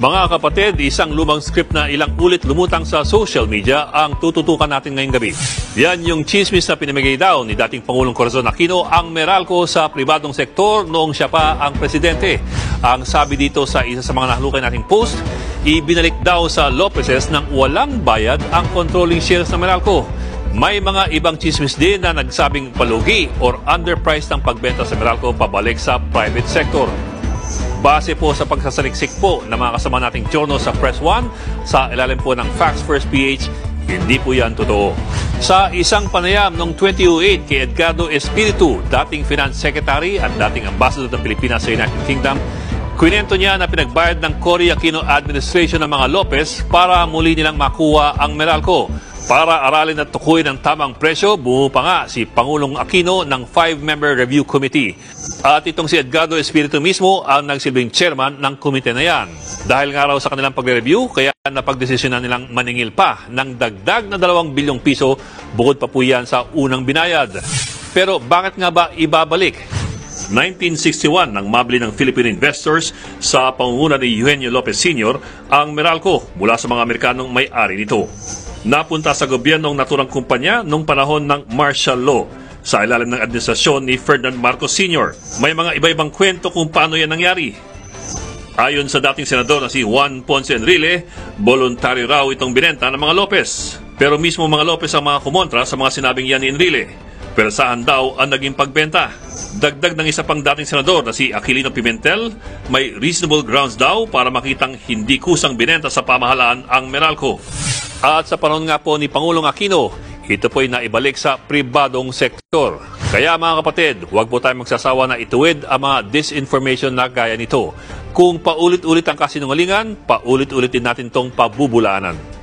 Mga kapatid, isang lumang script na ilang ulit lumutang sa social media ang tututukan natin ngayong gabi. Yan yung chismis na pinamigay daw ni dating Pangulong Corazon Aquino ang Meralco sa pribadong sektor noong siya pa ang presidente. Ang sabi dito sa isa sa mga nahalukay nating post, ibinalik daw sa Lopezes ng walang bayad ang controlling shares ng Meralco. May mga ibang chismis din na nagsabing palugi or underpriced ang pagbenta sa Meralco pabalik sa private sector. Base po sa pagsasaliksik po ng mga kasama nating journal sa Press 1, sa ilalim po ng Facts First PH, hindi po yan totoo. Sa isang panayam noong 2008 kay Edgardo Espiritu, dating Finance Secretary at dating Ambassador ng Pilipinas sa United Kingdom, kwento niya na pinagbayad ng Cory Aquino administration ng mga Lopez para muli nilang makuha ang Meralco. Para aralin at tukuyin ang tamang presyo, bumuo pa nga si Pangulong Aquino ng 5-member review committee. At itong si Edgardo Espiritu mismo ang nagsilbing chairman ng komite na yan. Dahil nga raw sa kanilang pagre-review, kaya napagdesisyonan nilang maningil pa ng dagdag na 2 bilyong piso, bukod pa po yan sa unang binayad. Pero bakit nga ba ibabalik? 1961 nang mabili ng Filipino investors sa pangunguna ni Eugenio Lopez Sr. ang Meralco mula sa mga Amerikanong may-ari nito. Napunta sa gobyernong naturang kumpanya noong panahon ng martial law sa ilalim ng administrasyon ni Ferdinand Marcos Sr. May mga iba-ibang kwento kung paano yan nangyari. Ayon sa dating senador na si Juan Ponce Enrile, voluntary raw itong binenta ng mga Lopez. Pero mismo mga Lopez ang mga kumontra sa mga sinabing yan ni Enrile. Pero saan daw ang naging pagbenta? Dagdag ng isa pang dating senador na si Aquilino Pimentel, may reasonable grounds daw para makitang hindi kusang binenta sa pamahalaan ang Meralco. At sa panahon nga po ni Pangulong Aquino, ito po'y naibalik sa pribadong sektor. Kaya mga kapatid, huwag po tayong magsasawa na ituwid ang mga disinformation na gaya nito. Kung paulit-ulit ang kasinungalingan, paulit-ulit din natin itong pabubulaanan.